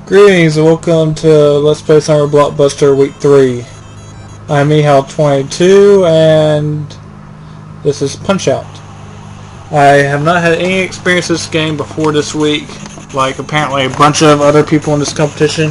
Greetings and welcome to Let's Play Summer Blockbuster Week 3. I'm Ehal22 and this is Punch-Out. I have not had any experience with this game before this week, like apparently a bunch of other people in this competition.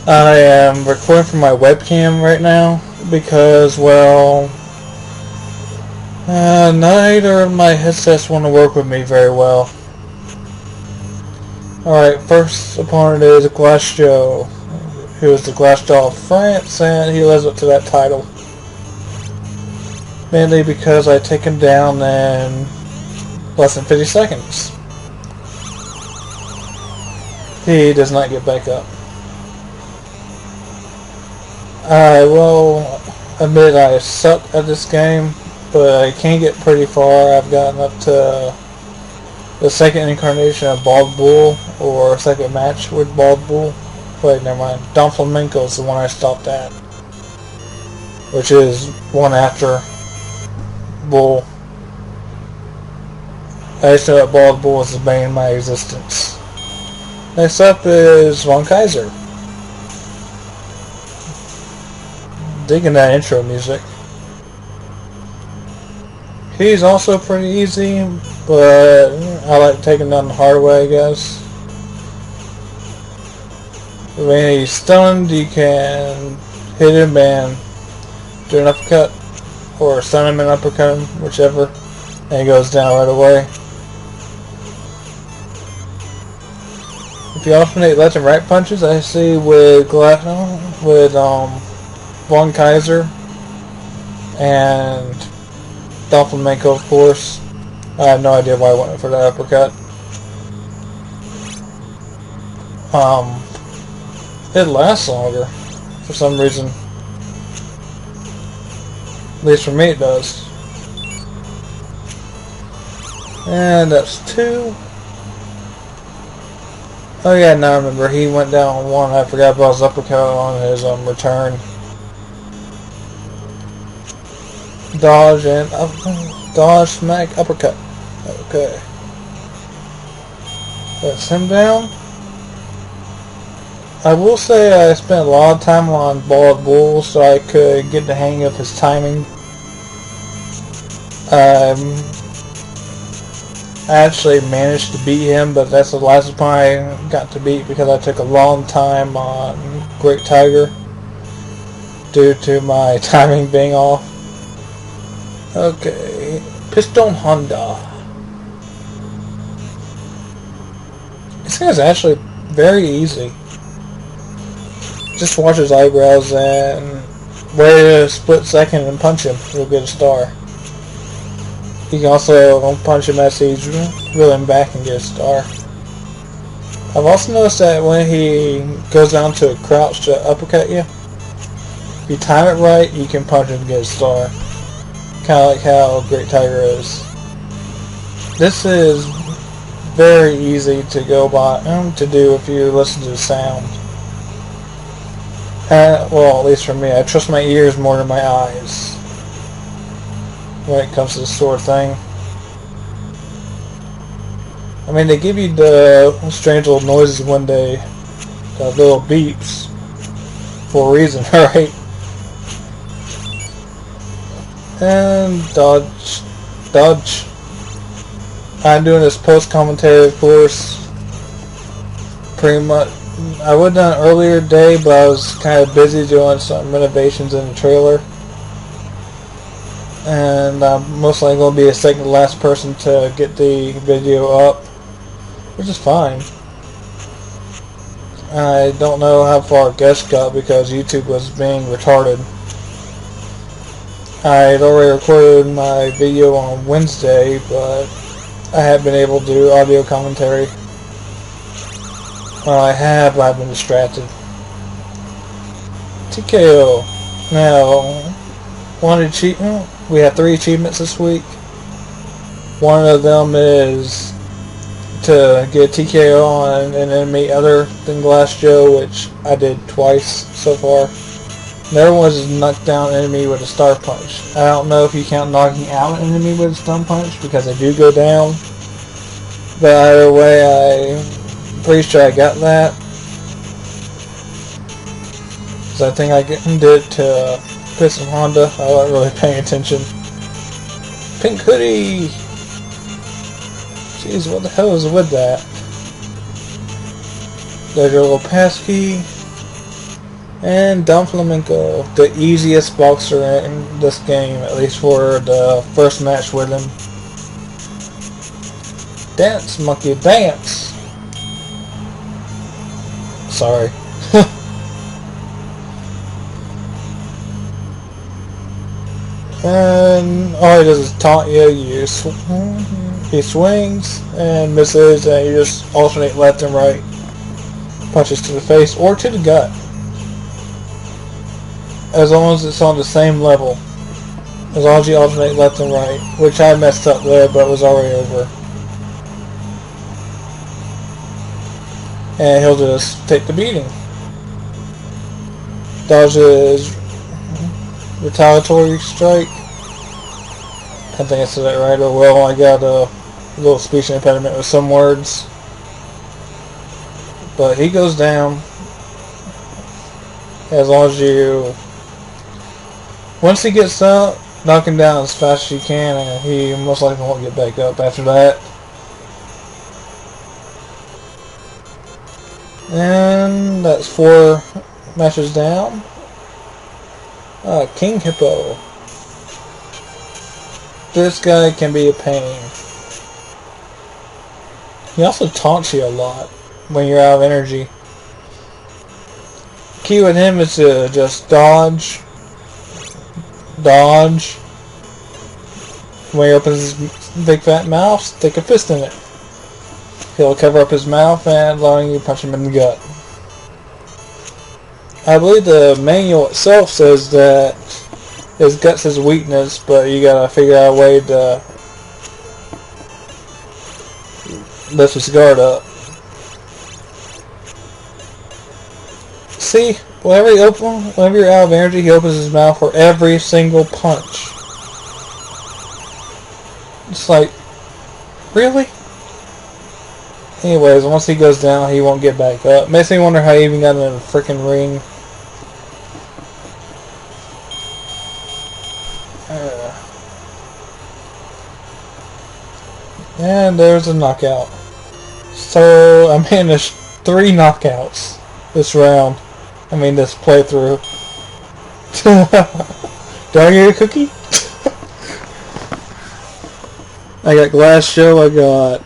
I am recording from my webcam right now because, well, neither of my headsets want to work with me very well. Alright, first opponent is Glass Joe, who is the Glass Doll of France, and he lives up to that title. Mainly because I take him down in less than 50 seconds. He does not get back up. I will admit I suck at this game, but I can get pretty far. I've gotten up to the second incarnation of Bald Bull, or second match with Bald Bull. Wait, never mind. Don Flamenco is the one I stopped at, which is one after Bull. I just know that Bald Bull is the bane of my existence. Next up is Von Kaiser. Digging that intro music. He's also pretty easy, but I like taking down the hard way, I guess. When he's stunned, you can hit him and do an uppercut, or stun him and uppercut him, whichever, and he goes down right away. If you alternate left and right punches, I see with Von Kaiser and Don Flamenco, of course. I have no idea why I went for that uppercut. It lasts longer for some reason. At least for me it does. And that's two. Oh yeah, now I remember he went down on one. I forgot about his uppercut on his return. Dodge and dodge, smack, uppercut. Okay. That's him down. I will say I spent a lot of time on Bald Bull so I could get the hang of his timing. I actually managed to beat him, but that's the last opponent I got to beat because I took a long time on Great Tiger due to my timing being off. Okay, Piston Honda. This guy's actually very easy. Just watch his eyebrows and wait a split second and punch him. You'll get a star. You can also punch him as he's reeling back and get a star. I've also noticed that when he goes down to a crouch to uppercut you, if you time it right, you can punch him and get a star. Kind of like how Great Tiger is. This is very easy to go by to do if you listen to the sound. Well, at least for me, I trust my ears more than my eyes when it comes to this sort of thing. I mean, they give you the strange little noises when they, the little beeps, for a reason, right? And dodge, dodge. I'm doing this post-commentary, of course. Pretty much, I would have done it earlier today, but I was kind of busy doing some renovations in the trailer. And I'm most likely going to be the second to last person to get the video up, which is fine. I don't know how far guests got because YouTube was being retarded. I had already recorded my video on Wednesday, but I haven't been able to do audio commentary. Well, I have, but I've been distracted. TKO. Now, one achievement. We have 3 achievements this week. One of them is to get a TKO on an enemy other than Glass Joe, which I did twice so far. The other one is knock down an enemy with a star punch. I don't know if you count knocking out an enemy with a stun punch because I do go down. But either way, I'm pretty sure I got that. So I think I did to Piston Honda. I wasn't really paying attention. Pink hoodie! Jeez, what the hell is with that? There's your little passkey. And Don Flamenco, the easiest boxer in this game, at least for the first match with him. Dance, monkey, dance! Sorry. And all he does is taunt you. He swings and misses, and you just alternate left and right. Punches to the face or to the gut. As long as it's on the same level. As long as you alternate left and right. Which I messed up there, but it was already over. And he'll just take the beating. Dodges retaliatory strike. I think I said that right. Oh well, I got a little speech impediment with some words. But he goes down. As long as you... Once he gets up, knock him down as fast as you can, and he most likely won't get back up after that. And that's 4 matches down. King Hippo. This guy can be a pain. He also taunts you a lot when you're out of energy. Key with him is to just dodge. When he opens his big fat mouth, stick a fist in it. He'll cover up his mouth and allowing you to punch him in the gut. I believe the manual itself says that his gut's his weakness, but you gotta figure out a way to lift his guard up. See, whenever you're out of energy, he opens his mouth for every single punch. It's like, really? Anyways, once he goes down, he won't get back up. Makes me wonder how he even got in the freaking ring. And there's a knockout. So I managed 3 knockouts this round. I mean this playthrough. Do I get a cookie? I got Glass Show, I got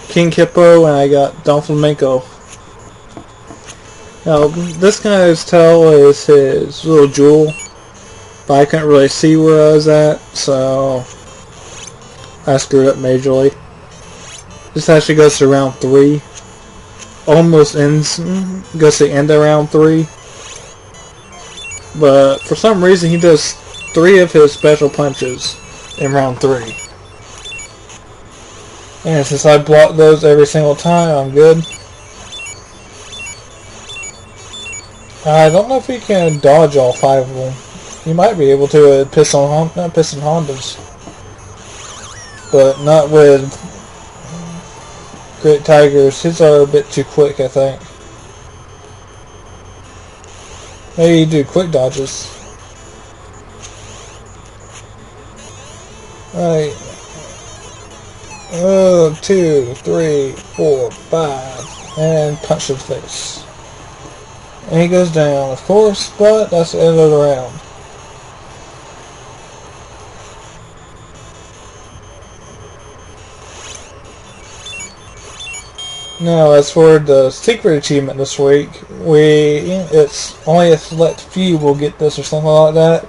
King Hippo, and I got Don Flamenco. Now, this guy's tail is his little jewel, but I couldn't really see where I was at, so I screwed up majorly. This actually goes to round 3. Almost ends, goes to the end of round 3. But for some reason, he does 3 of his special punches in round 3. And since I block those every single time, I'm good. I don't know if he can dodge all 5 of them. He might be able to at Piston Hondas. But not with Great Tigers. His are a bit too quick, I think. Maybe you do quick dodges. Alright. 2, 3, 4, 5. And punch to the face. And he goes down, of course, but that's the end of the round. Now, as for the secret achievement this week, it's only a select few will get this or something like that.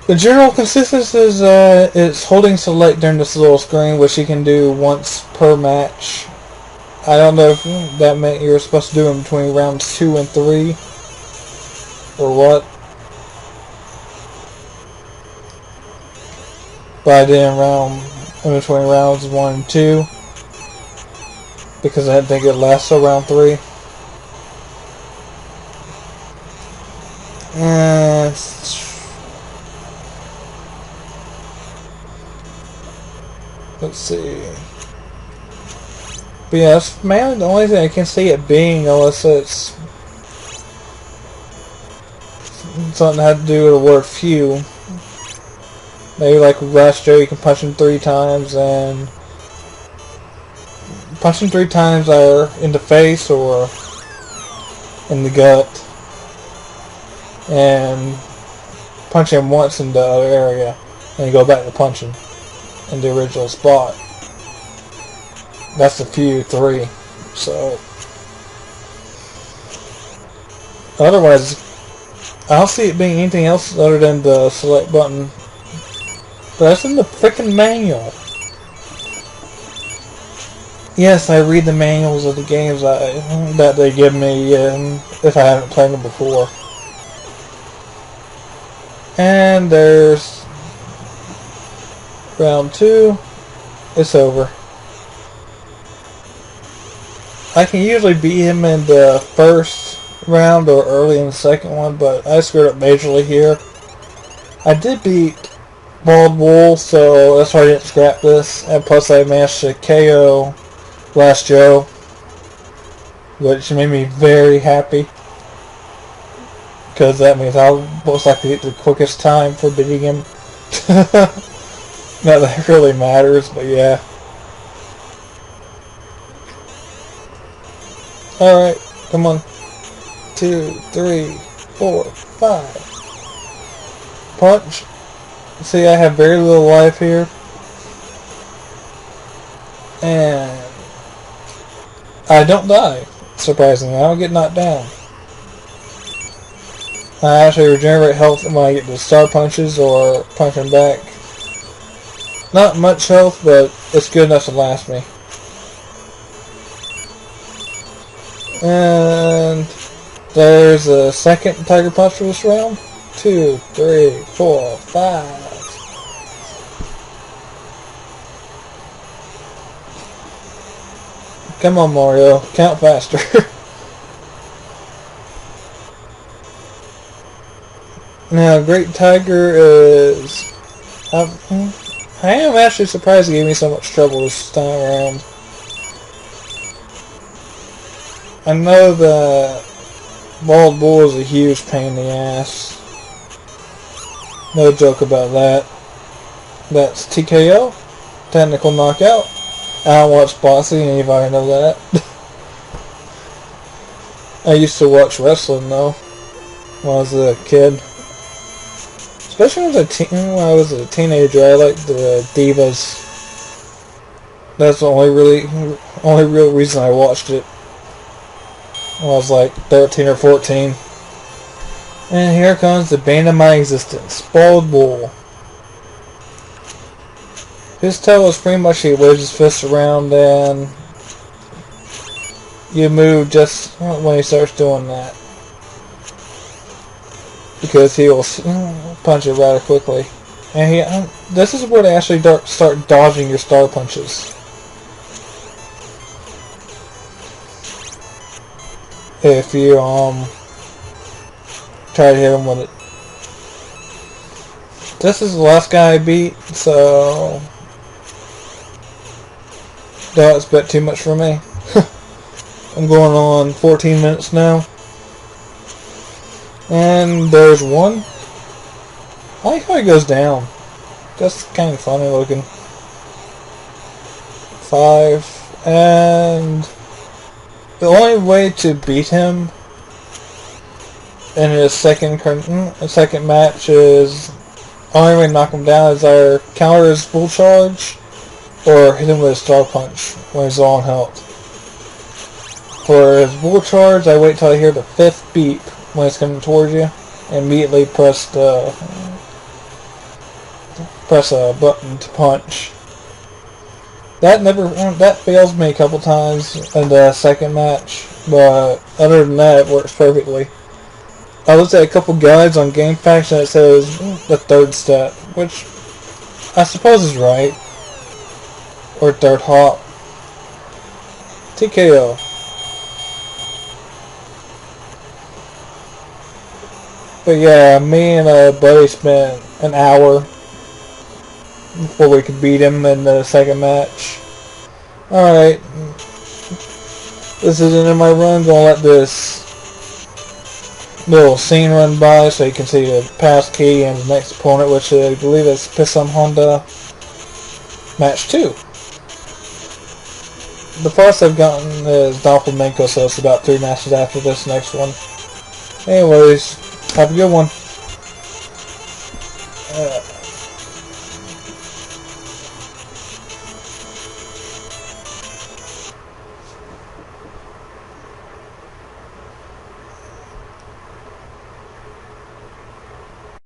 The general consistency is it's holding select during this little screen, which you can do once per match. I don't know if that meant you were supposed to do in between rounds 2 and 3, or what. But I did in between rounds 1 and 2. Because I didn't think it lasts till round 3. Let's see. But yeah, that's mainly the only thing I can see it being, unless it's something that had to do with the word few. Maybe like with Last Joe, you can punch him 3 times, and punch him 3 times either in the face or in the gut, and punch him once in the other area, and you go back to punching in the original spot. That's the few 3. So otherwise, I don't see it being anything else other than the select button. But that's in the frickin' manual. Yes, I read the manuals of the games that they give me if I haven't played them before. And there's round 2. It's over. I can usually beat him in the first round or early in the second one, but I screwed up majorly here. I did beat Bald Wool, so that's why I didn't scrap this, and plus I managed to KO Last Joe, which made me very happy, because that means I'll most likely get the quickest time for beating him. Not that it really matters, but yeah. Alright, come on. 2, 3, 4, 5. Punch. See, I have very little life here. And I don't die, surprisingly. I don't get knocked down. I actually regenerate health when I get the star punches or punching back. Not much health, but it's good enough to last me. And there's a second Tiger Punch for this round. 2, 3, 4, 5. Come on, Mario. Count faster. Now, Great Tiger is... I am actually surprised he gave me so much trouble this time around. I know that Bald Bull is a huge pain in the ass. No joke about that. That's TKO. Technical knockout. I don't watch boxing, anybody know that. I used to watch wrestling though, when I was a kid. Especially when I was a teenager, I liked the Divas. That's the only real reason I watched it. When I was like 13 or 14. And here comes the bane of my existence, Bald Bull. His tail is pretty much he waves his fists around and you move just when he starts doing that. Because he will punch it rather quickly. And this is where they actually start dodging your star punches. If you try to hit him with it. This is the last guy I beat, so don't expect too much from me. I'm going on 14 minutes now. And there's one. I like how he goes down. That's kind of funny looking. 5. And the only way to beat him in his second match is only way to knock him down is either counter his full charge or hit him with a star punch when he's low on health. For his full charge, I wait till I hear the 5th beep when it's coming towards you, and immediately press a button to punch. That fails me a couple times in the second match, but other than that, it works perfectly. I looked at a couple guides on GameFAQs and it says the 3rd step, which I suppose is right. Or 3rd hop. TKO. But yeah, me and a buddy spent an hour before we could beat him in the second match. Alright. This is the end of my run. Gonna let this little scene run by so you can see the pass key and the next opponent, which I believe is Pissum Honda match 2. The farthest I've gotten is Don Flamenco, so it's about 3 matches after this next one. Anyways, have a good one.